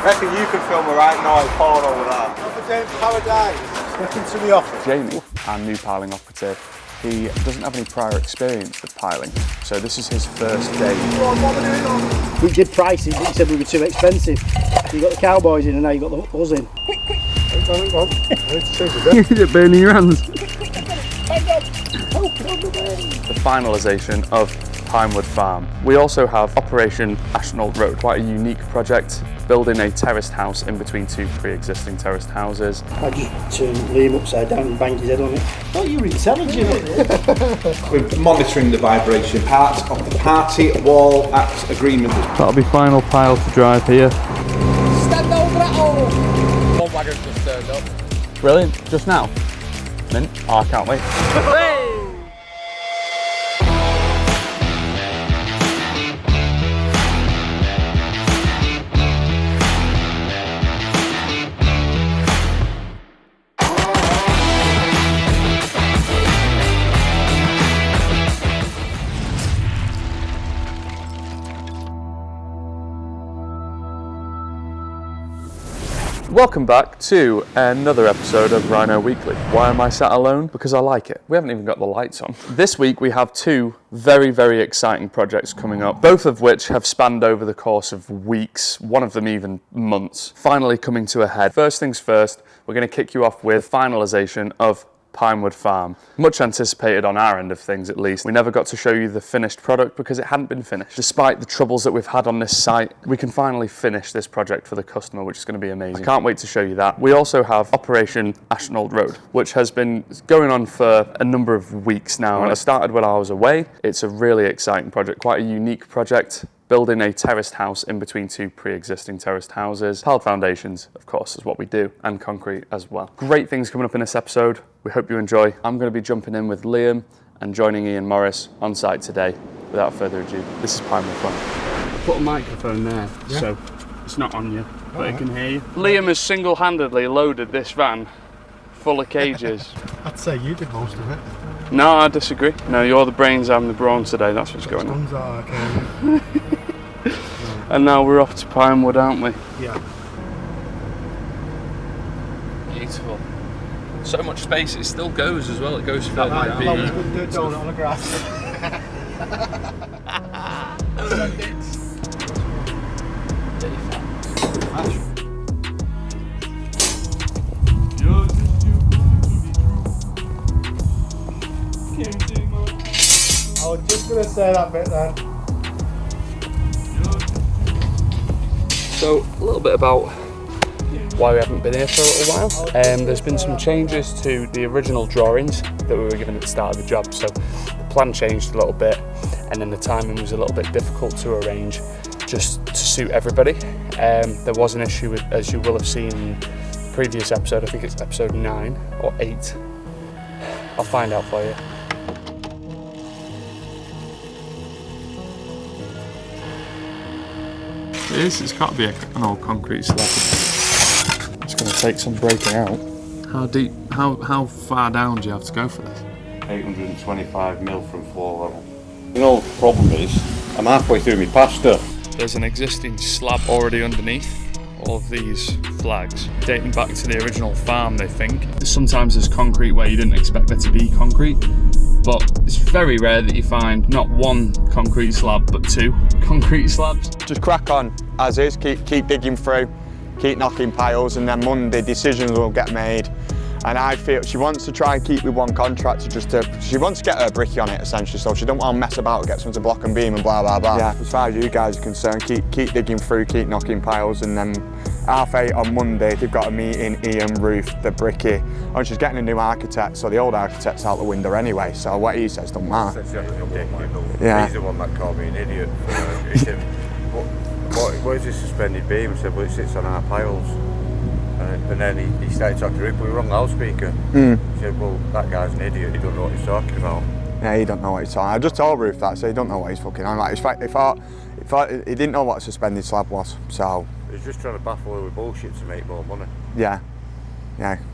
reckon you can film a right night porno with that? Paradise. Welcome to the office. Jamie, our new piling operative, he doesn't have any prior experience with piling, so this is his first day. We did prices, but he said we were too expensive. You got the cowboys in and now you got the us in. Hang on. I need to change the You're burning your hands. The finalisation of Pinewood Farm. We also have Operation Ashton Old Road, quite a unique project, building a terraced house in between two pre-existing terraced houses. I just turned Liam upside down and banged his head on it. Oh, you're intelligent. We're monitoring the vibration. Part of the party wall act agreement. That'll be final pile to drive here. Stand over at all! One wagon just turned up. Brilliant, just now. Mint. Oh, I can't wait. Welcome back to another episode of RHINO Weekly. Why am I sat alone? Because I like it. We haven't even got the lights on. This week we have two very, very exciting projects coming up, both of which have spanned over the course of weeks, one of them even months, finally coming to a head. First things first, we're going to kick you off with finalisation of Pinewood Farm. Much anticipated on our end of things, at least. We never got to show you the finished product because it hadn't been finished. Despite the troubles that we've had on this site, we can finally finish this project for the customer, which is going to be amazing. I can't wait to show you that. We also have Operation Ashton Old Road, which has been going on for a number of weeks now. And it started while I was away. It's a really exciting project, quite a unique project. Building a terraced house in between two pre-existing terraced houses. Tiled foundations, of course, is what we do, and concrete as well. Great things coming up in this episode. We hope you enjoy. I'm going to be jumping in with Liam and joining Ian Morris on site today. Without further ado, this is Pinewood Farm. Put a microphone there, so it's not on you, but it can hear you. Liam has single-handedly loaded this van full of cages. I'd say you did most of it. No, I disagree. No, you're the brains, I'm the brawn today. That's what's going on. Okay. And now we're off to Pinewood, aren't we? Yeah. Beautiful. So much space, it still goes as well. It goes further down. I was going to do it on the grass. I was just going to say that bit then. So, a little bit about why we haven't been here for a little while. There's been some changes to the original drawings that we were given at the start of the job. So, the plan changed a little bit, and then the timing was a little bit difficult to arrange just to suit everybody. There was an issue with, as you will have seen in the previous episode, I think it's episode 9 or 8. I'll find out for you. It's got to be an old concrete slab. It's going to take some breaking out. How deep, how far down do you have to go for this? 825 mil from floor level. You know, the problem is, I'm halfway through my pasta. There's an existing slab already underneath all of these flags, dating back to the original farm, they think. Sometimes there's concrete where you didn't expect there to be concrete, but it's very rare that you find not one concrete slab, but two concrete slabs. Just crack on as is, keep digging through, keep knocking piles, and then Monday decisions will get made. And I feel she wants to try and keep with one contractor she wants to get her bricky on it essentially, so she don't want to mess about, get someone to block and beam and blah blah blah. Yeah, as far as you guys are concerned, keep digging through, keep knocking piles, and then 8:30 on Monday they've got a meeting, Ian, Ruth, the bricky, and she's getting a new architect, so the old architect's out the window anyway, so what he says don't matter. Yeah. He's the one that called me an idiot. He said, what is this suspended beam? I said, well, it sits on our piles. And then he started talking to Ruth, we were on loudspeaker. He said, well, that guy's an idiot, he don't know what he's talking about. Yeah, he don't know what he's talking. I just told Ruth that, so he don't know what he's fucking on. Like, he didn't know what a suspended slab was, so. He's just trying to baffle her with bullshit to make more money. Yeah.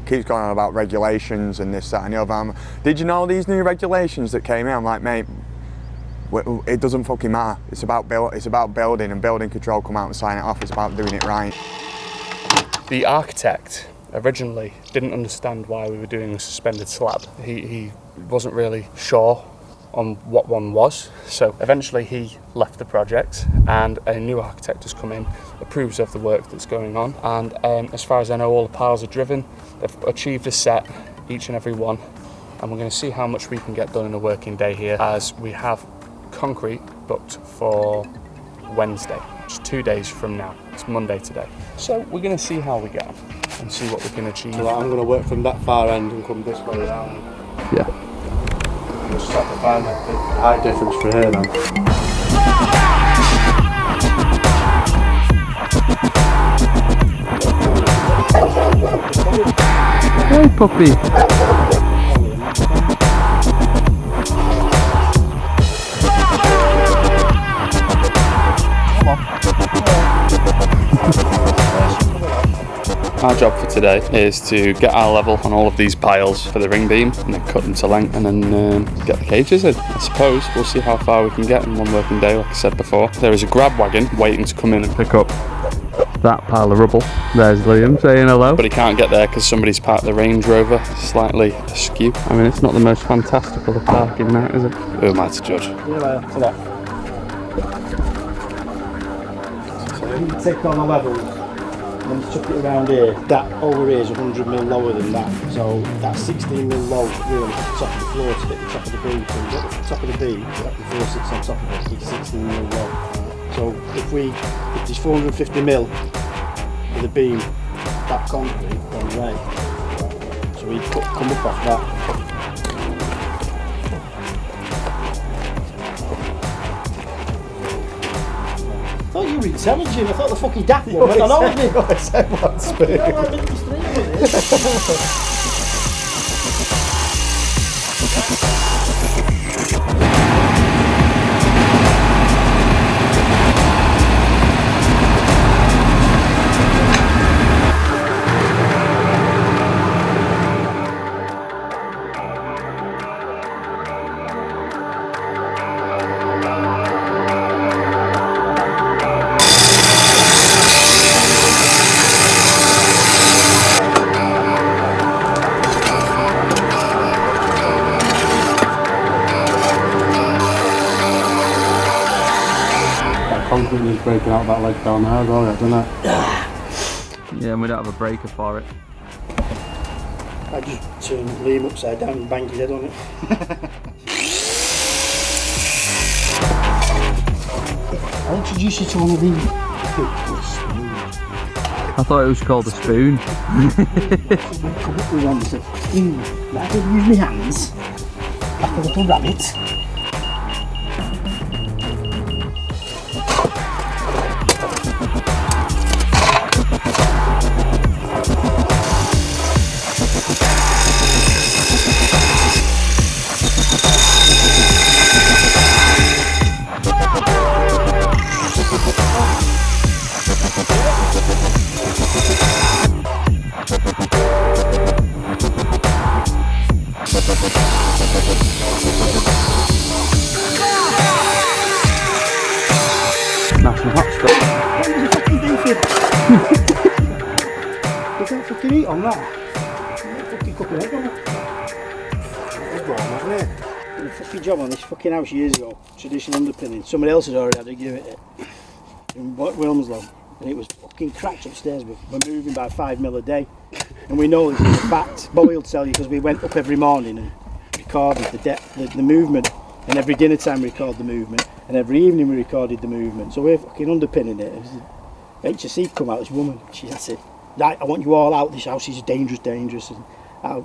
Keeps going on about regulations and this, that, and the other. Did you know these new regulations that came in? I'm like, mate, it doesn't fucking matter. It's about building, and building control come out and sign it off. It's about doing it right. The architect originally didn't understand why we were doing a suspended slab. He wasn't really sure on what one was, so eventually he left the project and a new architect has come in, approves of the work that's going on, and as far as I know, all the piles are driven. They've achieved a set, each and every one, and we're going to see how much we can get done in a working day here, as we have concrete booked for Wednesday, just 2 days from now. It's Monday today, so we're going to see how we go and see what we can achieve. So I'm going to work from that far end and come this way around. Yeah. Just have to find the height difference for here now. Hey puppy. Our job for today is to get our level on all of these piles for the ring beam and then cut them to length and then get the cages in. I suppose we'll see how far we can get in one working day, like I said before. There is a grab wagon waiting to come in and pick up that pile of rubble. There's Liam saying hello. But he can't get there because somebody's parked the Range Rover slightly askew. I mean, it's not the most fantastical of parking, that, is it? Who am I to judge? For that. So you take on the levels and then chuck it around here. That over here is 100 mil lower than that. So that's 16 mil low really at the top of the floor to hit the top of the beam. So you get the top of the beam, that before sits on top of it, it's 16 mil low. So if there's 450 mil for the beam, that concrete one way. So we come up off that. I thought you were intelligent. I thought the fucking daft one went on over me. I said one spoon. Concrete is breaking out that leg down there as well, doesn't it? Yeah, and we don't have a breaker for it. I just turn Liam upside down and bang his head on it. I'll introduce you to one of these. I thought it was called a spoon. Come up with one, so, I can use my hands like a little rabbit. National hot stuff. What did you fucking do for it? You can't fucking eat on that. You can't fucking cook an egg on it. It's warm, isn't it? I did a fucking job on this fucking house years ago. Traditional underpinning. Somebody else had already had to give it in Wilmslow. And it was fucking cracked upstairs. We're moving by 5 mil a day. And we know this is a fact. Bobby will tell you because we went up every morning and recorded the depth, the movement. And every dinner time we recorded the movement. And every evening we recorded the movement. So we're fucking underpinning it. HSC come out, this woman, she said, right, I want you all out, this house is dangerous. And our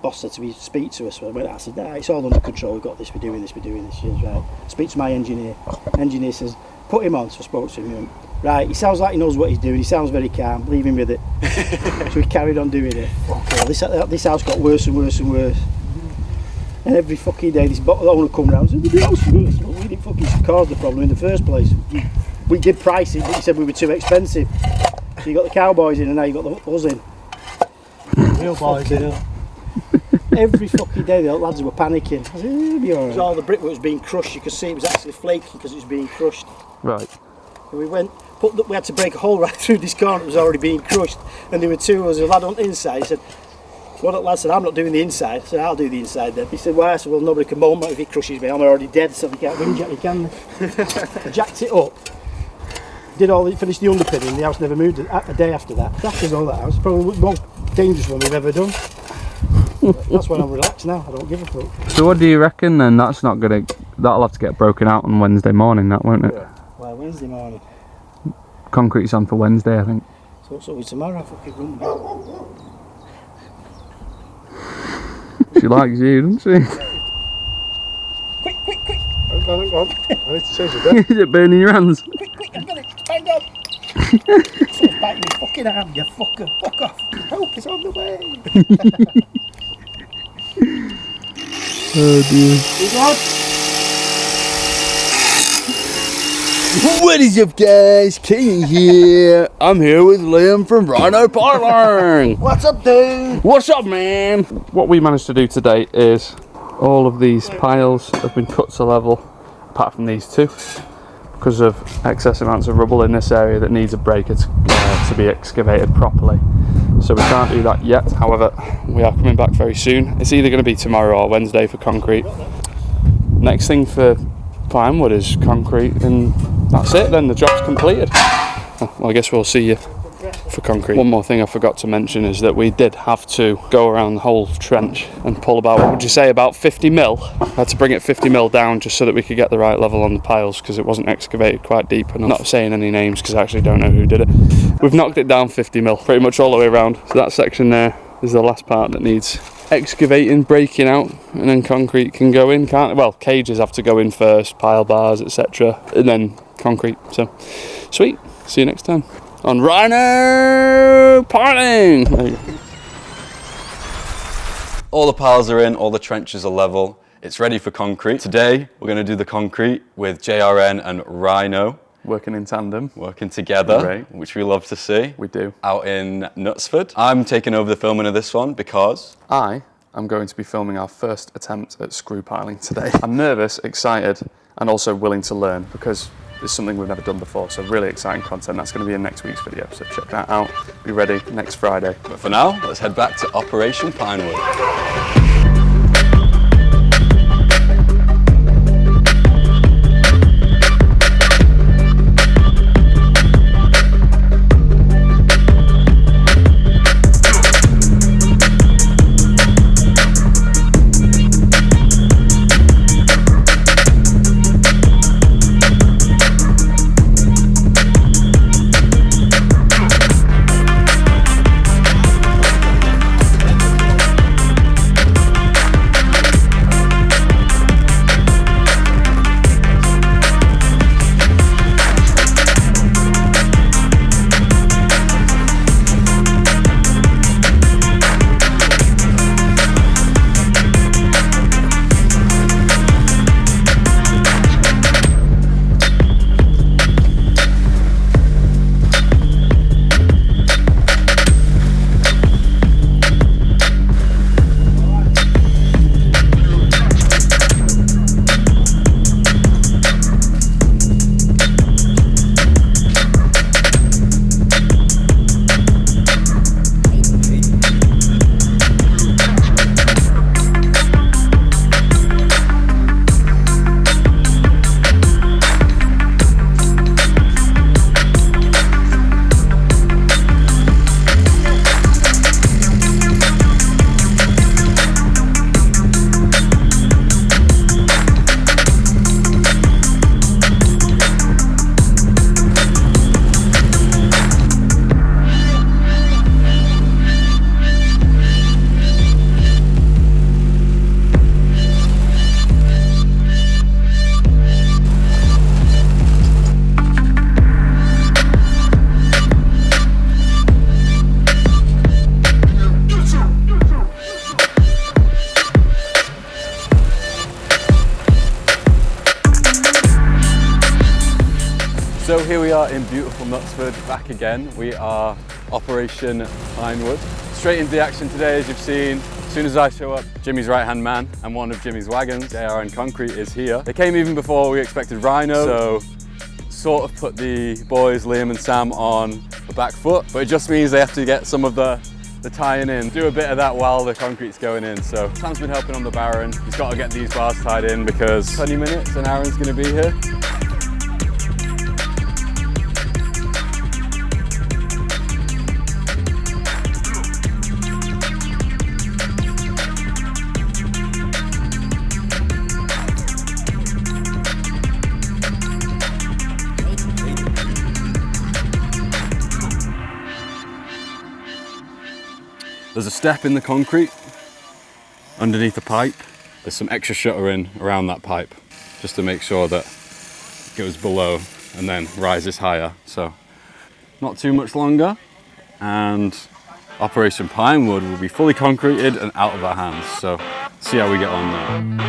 boss said to me, speak to us. So I said, nah, it's all under control, we've got this, we're doing this. She says, right, speak to my engineer. Engineer says, put him on. So I spoke to him. Right, he sounds like he knows what he's doing, he sounds very calm, leave him with it. So we carried on doing it. Okay, this house got worse and worse. And every fucking day this owner come round and said, the house is worse. Well, we didn't fucking cause the problem in the first place. We did price it, but he said we were too expensive. So you got the cowboys in and now you got us in. Real boys in. Every fucking day the lads were panicking. I said, it'll be alright. All the brickwork was being crushed, you could see it was actually flaking because it was being crushed. Right. And we went we had to break a hole right through this corner that was already being crushed, and there were two of us, a lad on the inside. He said, one of the lads said, I'm not doing the inside. I said, I'll do the inside then. He said, why? I said, well, nobody can moan if he crushes me, I'm already dead, so he can't windjack me, can they? Jacked it up, finished the underpinning, the house never moved a day after that. Crackers all that house, probably the most dangerous one we've ever done. That's when I'm relaxed now, I don't give a fuck. So what do you reckon then? That'll have to get broken out on Wednesday morning, that won't it? Yeah. Well, Wednesday morning. Concrete's on for Wednesday, I think. So it's always tomorrow, I fucking run back. She likes you, doesn't she? Quick! Hang on. I need to change the deck. Is it burning your hands? Quick, I've got it, it's banged on. Someone's biting me fucking arm, you fucker, fuck off. Help is on the way. Oh dear. You good? What is up guys, King here. I'm here with Liam from RHINO Pinewood. What's up, dude? What's up, man? What we managed to do today is all of these piles have been cut to level, apart from these two, because of excess amounts of rubble in this area that needs a breaker to be excavated properly. So we can't do that yet. However, we are coming back very soon. It's either going to be tomorrow or Wednesday for concrete. Next thing for Pinewood is concrete, and that's it then, the job's completed. Well, I guess we'll see you for concrete. One more thing I forgot to mention is that we did have to go around the whole trench and pull about, what would you say, about 50 mil? I had to bring it 50 mil down just so that we could get the right level on the piles, because it wasn't excavated quite deep enough. I'm not saying any names because I actually don't know who did it. We've knocked it down 50 mil pretty much all the way around. So that section there is the last part that needs excavating, breaking out, and then concrete can go in, can't it? Well, cages have to go in first, pile bars, etc., and then concrete. So sweet, see you next time on RHINO Pinewood. All the piles are in, all the trenches are level. It's ready for concrete. Today, we're going to do the concrete with JRN and RHINO. Working in tandem. Working together, Right. which we love to see. We do. Out in Knutsford. I'm taking over the filming of this one because I am going to be filming our first attempt at screw piling today. I'm nervous, excited, and also willing to learn because it's something we've never done before, so really exciting content. That's going to be in next week's video, so check that out. Be ready next Friday. But for now, let's head back to Operation Pinewood. So here we are in beautiful Knutsford, back again. We are Operation Pinewood. Straight into the action today, as you've seen. As soon as I show up, Jimmy's right-hand man and one of Jimmy's wagons, JRN Concrete, is here. They came even before we expected RHINO, so sort of put the boys, Liam and Sam, on the back foot, but it just means they have to get some of the tying in, do a bit of that while the concrete's going in. So Sam's been helping on the barron. He's got to get these bars tied in because 20 minutes and Aaron's going to be here. There's a step in the concrete underneath the pipe. There's some extra shuttering around that pipe just to make sure that it goes below and then rises higher. So not too much longer and Operation Pinewood will be fully concreted and out of our hands. So see how we get on now.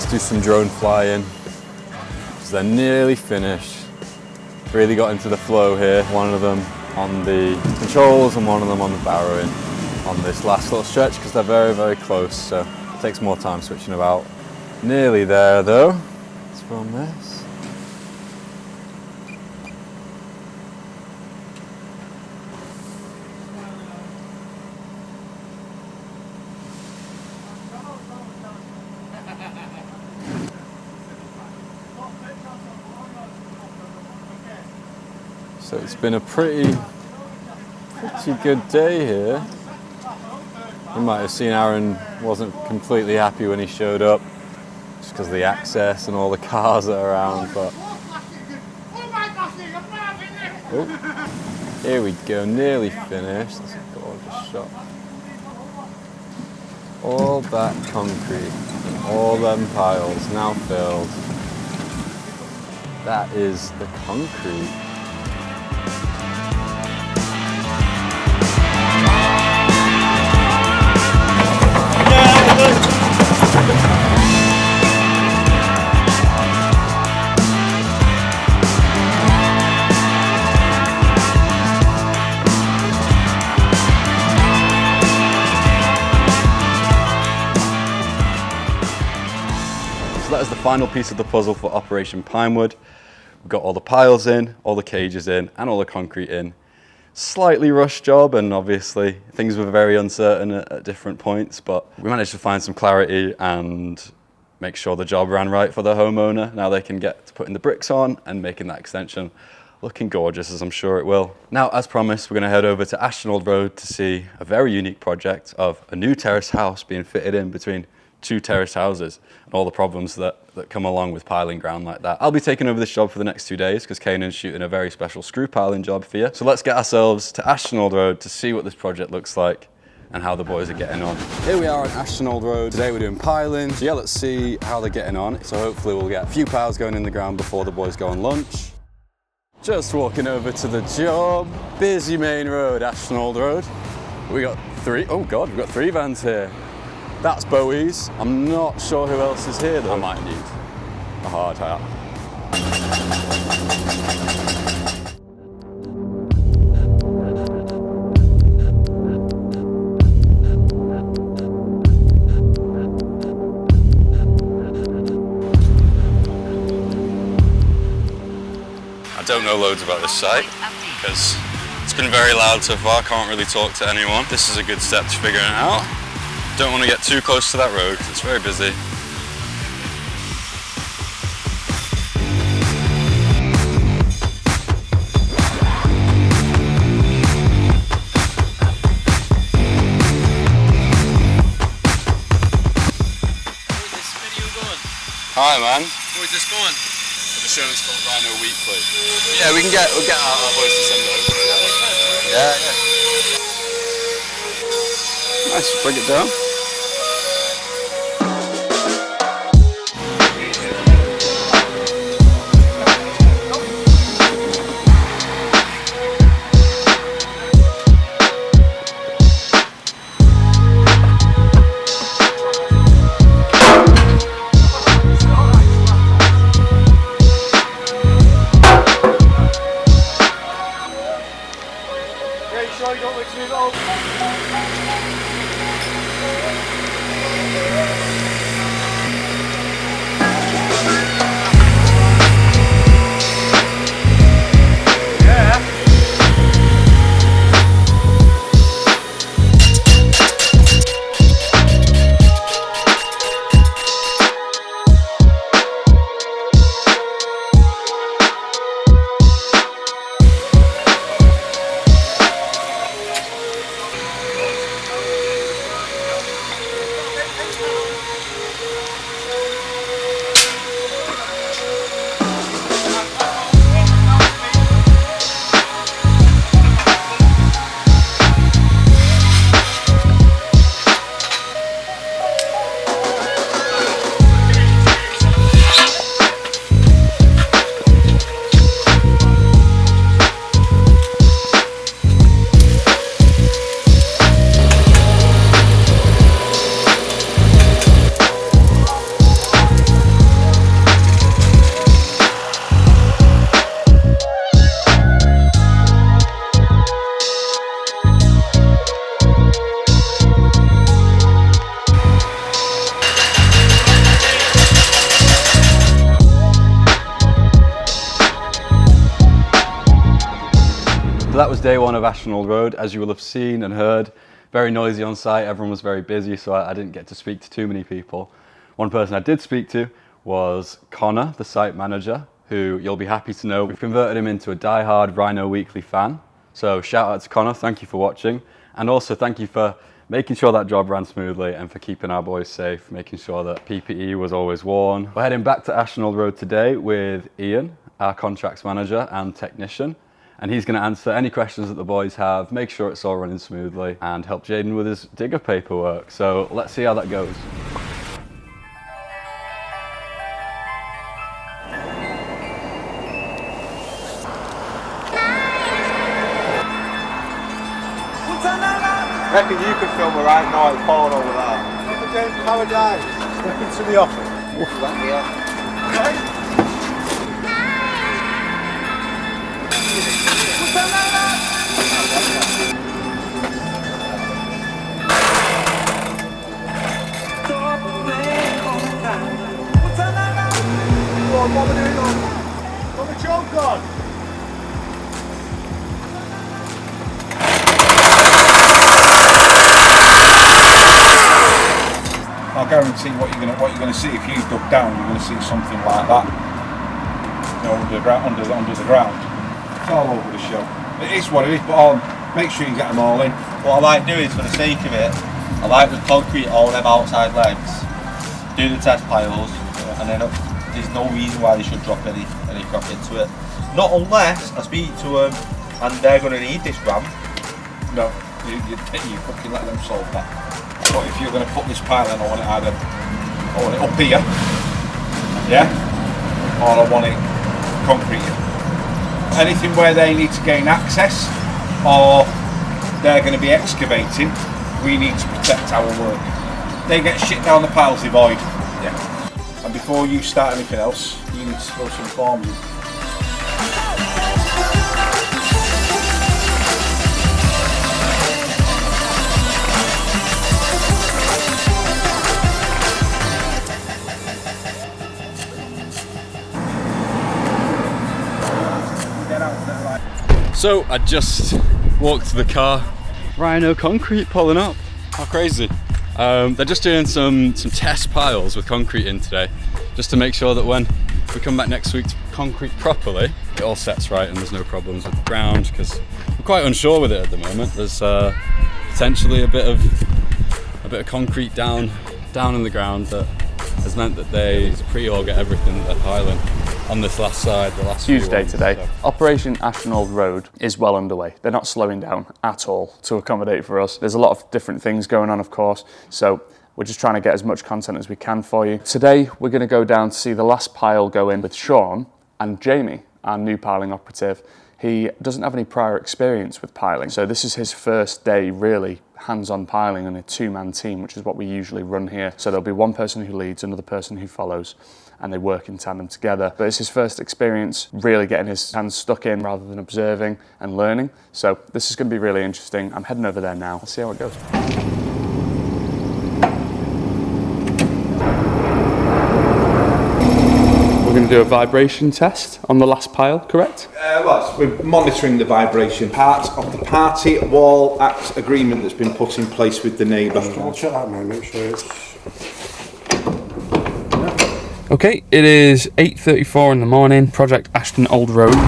Do some drone flying, so they're nearly finished. Really got into the flow here. One of them on the controls and one of them on the barrowing on this last little stretch because they're very, very close, so it takes more time switching about. Nearly there though. Let's film this. So it's been a pretty good day here. You might have seen Aaron wasn't completely happy when he showed up, just because of the access and all the cars that are around, but... Oh, here we go, nearly finished. That's a gorgeous shot. All that concrete, all them piles now filled. That is the concrete. So that is the final piece of the puzzle for Operation Pinewood. We've got all the piles in, all the cages in, and all the concrete in. Slightly rushed job, and obviously things were very uncertain at different points, but we managed to find some clarity and make sure the job ran right for the homeowner. Now they can get to putting the bricks on and making that extension looking gorgeous, as I'm sure it will. Now, as promised, we're going to head over to Ashton Old Road to see a very unique project of a new terraced house being fitted in between two terraced houses and all the problems that come along with piling ground like that. I'll be taking over this job for the next 2 days because Canen's shooting a very special screw piling job for you. So let's get ourselves to Ashton Old Road to see what this project looks like and how the boys are getting on. Here we are on Ashton Old Road. Today we're doing piling. So yeah, let's see how they're getting on. So hopefully we'll get a few piles going in the ground before the boys go on lunch. Just walking over to the job. Busy main road, Ashton Old Road. We got three, oh God, we've got 3 vans here. That's Bowie's. I'm not sure who else is here though. I might need a hard hat. don't know loads about this site because it's been very loud so far, can't really talk to anyone. This is a good step to figuring it out. Don't want to get too close to that road because it's very busy. Hi man. Where's this going? The show is called RHINO Weekly. Yeah, we'll get our boys to send it over. Yeah. Nice, bring it down. So that was day one of Ashton Old Road. As you will have seen and heard, very noisy on site, everyone was very busy, so I didn't get to speak to too many people. One person I did speak to was Connor, the site manager, who you'll be happy to know we've converted him into a die-hard RHINO Weekly fan. So shout out to Connor, thank you for watching, and also thank you for making sure that job ran smoothly and for keeping our boys safe, making sure that PPE was always worn. We're heading back to Ashton Old Road today with Ian, our contracts manager and technician, and he's going to answer any questions that the boys have, make sure it's all running smoothly, and help Jaden with his digger paperwork. So let's see how that goes. I reckon you could film a right now, it's pouring over there. Look at James Paradise. Step into the office. Oof. Let me off. What are we doing on? Put the choke on. I guarantee what you're gonna see if you dug down, you're gonna see something like that. You know, under the ground. It's all over the show. It is what it is, but make sure you get them all in. What I like doing is, for the sake of it, I like with concrete all them outside legs, do the test piles, and then there's no reason why they should drop any crap into it. Not unless I speak to them and they're going to need this ramp. No, you fucking let them solve that. But if you're going to put this pile in, I want it up here, yeah, or I want it concrete. Anything where they need to gain access or they're going to be excavating, we need to protect our work. They get shit down the piles, they void. Yeah. And before you start anything else, you need to fill some forms in. So I just walked to the car. RHINO concrete pulling up. How crazy. They're just doing some test piles with concrete in today, just to make sure that when we come back next week to concrete properly, it all sets right and there's no problems with the ground, because we're quite unsure with it at the moment. There's potentially a bit of concrete down in the ground that has meant that they pre-all get everything that they're piling on this last side, the last Huge few day ones, today. so. Operation Ashton Old Road is well underway. They're not slowing down at all to accommodate for us. There's a lot of different things going on, of course, so we're just trying to get as much content as we can for you. Today, we're going to go down to see the last pile go in with Sean and Jamie, our new piling operative. He doesn't have any prior experience with piling, so this is his first day really hands-on piling in a two-man team, which is what we usually run here. So there'll be one person who leads, another person who follows, and they work in tandem together. But it's his first experience really getting his hands stuck in rather than observing and learning. So this is going to be really interesting. I'm heading over there now. Let's see how it goes. We're going to do a vibration test on the last pile, correct? Well, we're monitoring the vibration. Part of the Party Wall Act agreement that's been put in place with the neighbour. I'll check that now, make sure it's... Okay, it is 8:34 in the morning, Project Ashton Old Road. Let's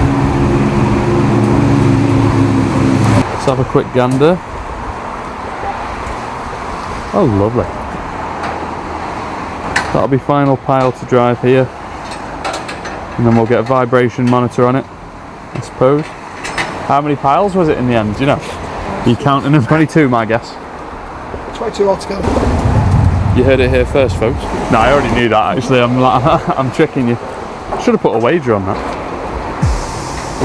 have a quick gander. Oh, lovely. That'll be final pile to drive here. And then we'll get a vibration monitor on it, I suppose. How many piles was it in the end, do you know? Are you counting them? 22, my guess. 22 altogether. You heard it here first, folks. No, I already knew that actually. I'm tricking you. Should have put a wager on that.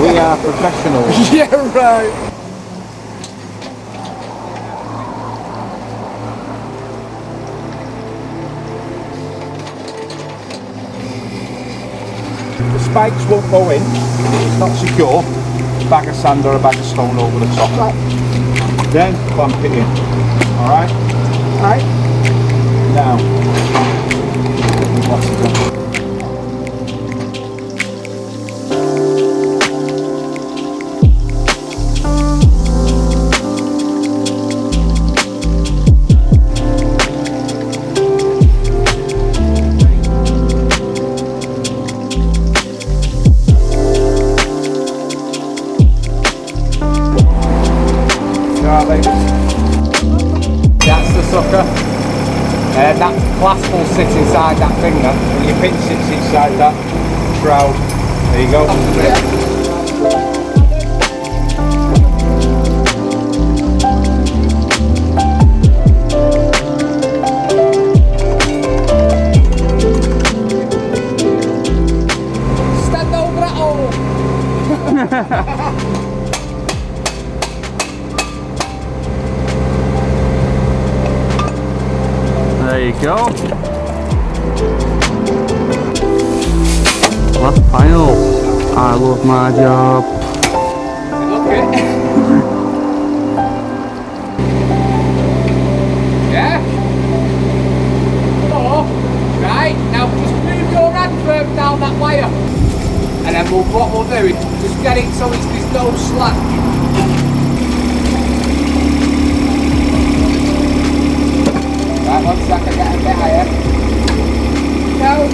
We are professionals. Yeah, right. The spikes won't go in. It's not secure. A bag of sand or a bag of stone over the top. Then clamp it in. Alright? Alright. Now. What's it done? That's the sucker. And that clasp will sit inside that finger. And your pin sits inside that shroud. There you go. Stand over at all. There you go. Last pile. I love my job. Yeah? Oh, right, now just move your hand firm down that wire. And then what we'll do is just get it so there's no slack. Right, 1 second, get a bit higher. No,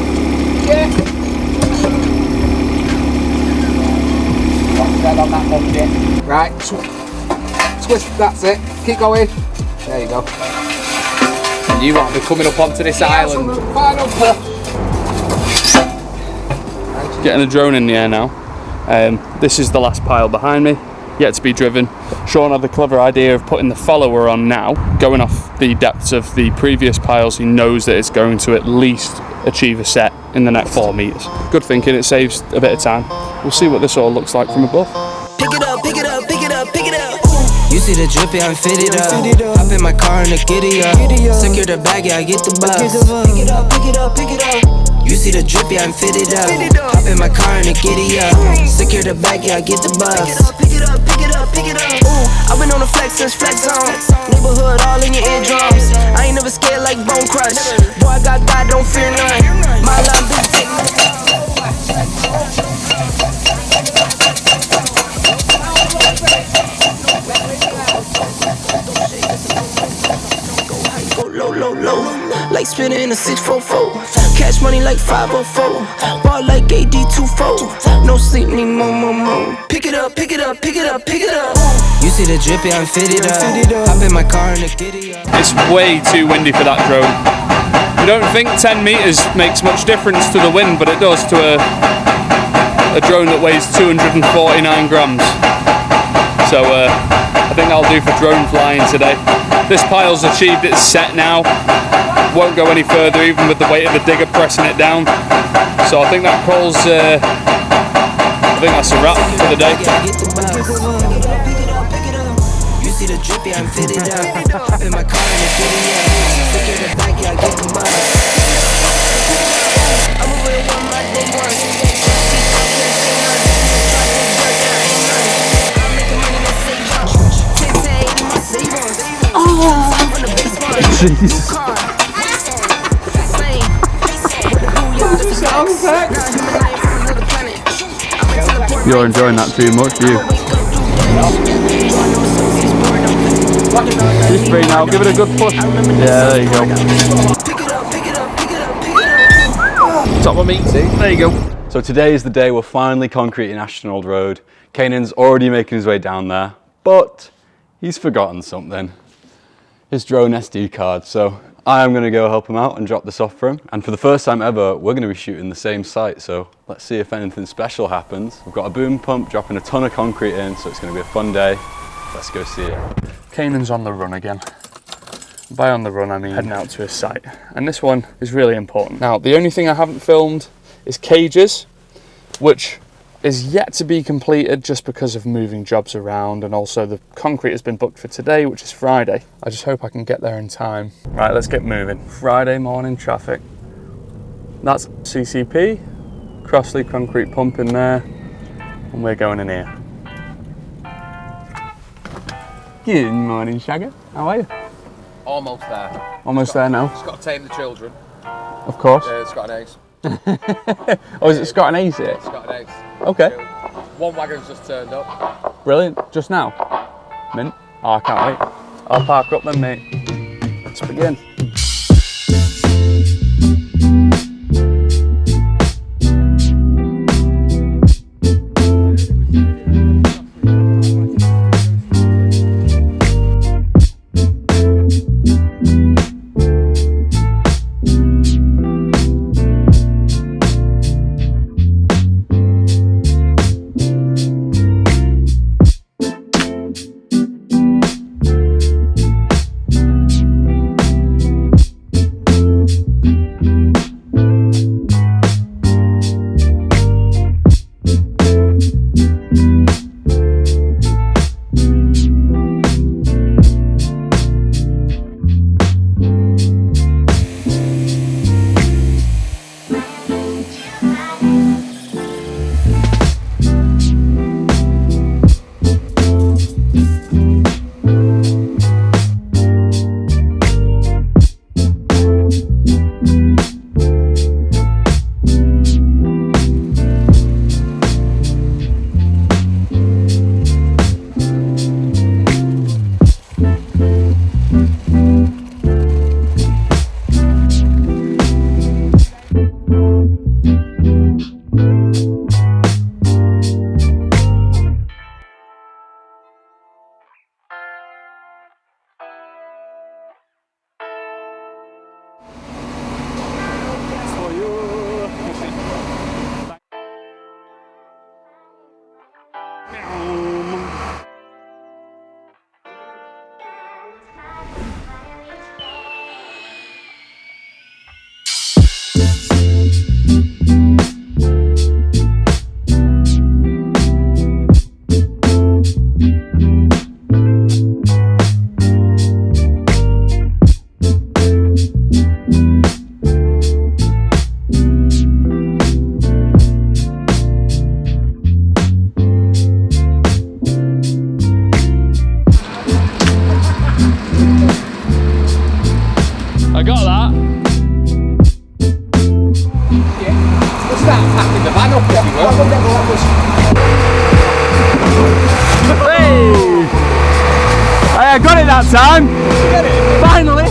yeah. What's that on that bucket? Right, twist, that's it. Keep going. There you go. And you want to be coming up onto this island. Final push. Getting a drone in the air now. This is the last pile behind me, yet to be driven. Sean had the clever idea of putting the follower on now, going off the depths of the previous piles. He knows that it's going to at least achieve a set in the next 4 meters. Good thinking, it saves a bit of time. We'll see what this all looks like from above. Pick it up, pick it up, pick it up, pick it up. You see the drip, yeah, I'm fitted up. Hop in my car and the giddy up. Secure the bag, yeah, I get the bus. Pick it up, pick it up, pick it up. You see the drip, yeah, I'm fitted up. Hop in my car and the giddy up. Secure the bag, yeah, I get the bus. Pick it up, pick it up, pick it up, pick it up. Ooh, I've been on the flex since flex on. Neighborhood all in your eardrums. I ain't never scared like Bone Crush. Boy, I got God, don't fear none. My love, bitch, take my low. Like spinning a 644. Cash money like 504. Ball like AD24. No sleep, need more. Pick it up, pick it up, pick it up, pick it up. You see the drippy, I'm fitted up. Hop in my car and the giddy up. It's way too windy for that drone. You don't think 10 meters makes much difference to the wind, but it does to a drone that weighs 249 grams. So I think that'll do for drone flying today. This pile's achieved its set now. Won't go any further even with the weight of the digger pressing it down. So I think that calls, I think that's a wrap for the day. You see the drippy, I'm fitted up. Hop in my car and the giddy up. Secure the back, yeah, I get the bus. I'm a real one, my day one. You're enjoying that too much, do you? She's free now, give it a good push. Yeah, there you go. Top of meat, see? There you go. So today is the day we're finally concreting Ashton Old Road. Canen's already making his way down there, but he's forgotten something. His drone SD card, so I'm going to go help him out and drop this off for him. And for the first time ever, we're going to be shooting the same site, so let's see if anything special happens. We've got a boom pump dropping a ton of concrete in, so it's going to be a fun day. Let's go see it. Canen's on the run again. By on the run, I mean heading out to his site. And this one is really important. Now, the only thing I haven't filmed is cages, which is yet to be completed just because of moving jobs around, and also the concrete has been booked for today, which is Friday. I just hope I can get there in time. Right, let's get moving. Friday morning traffic. That's CCP, Crossley concrete pump in there, and we're going in here. Good morning, Shagger. How are you? Almost there. Almost there now. Just got to tame the children. Of course. It's got an ace. Oh, is it Scott and Ace here? It's got an ace. Okay. One wagon's just turned up. Brilliant. Just now? Mint. Oh, I can't wait. I'll park up then, mate. Let's begin. I got it that time! Finally!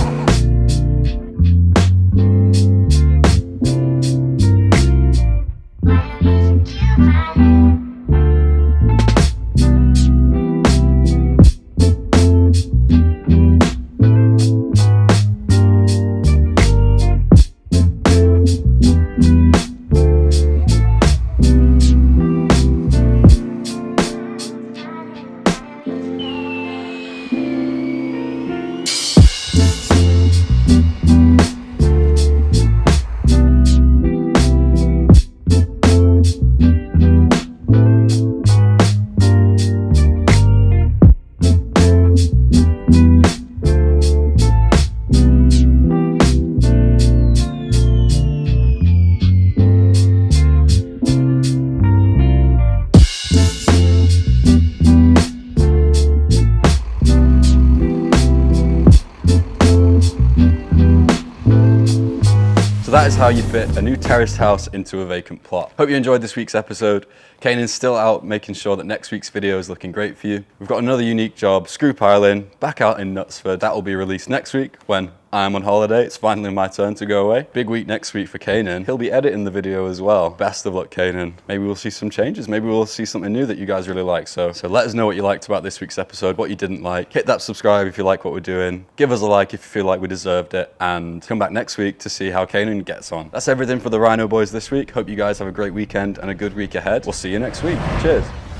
that is how you fit a new terraced house into a vacant plot. Hope you enjoyed this week's episode. Canen's still out making sure that next week's video is looking great for you. We've got another unique job, screw piling, back out in Knutsford. That will be released next week when I'm on holiday. It's finally my turn to go away. Big week next week for Canen. He'll be editing the video as well. Best of luck, Canen. Maybe we'll see some changes. Maybe we'll see something new that you guys really like. So let us know what you liked about this week's episode, what you didn't like. Hit that subscribe if you like what we're doing. Give us a like if you feel like we deserved it. And come back next week to see how Canen gets on. That's everything for the RHINO boys this week. Hope you guys have a great weekend and a good week ahead. We'll see you next week. Cheers.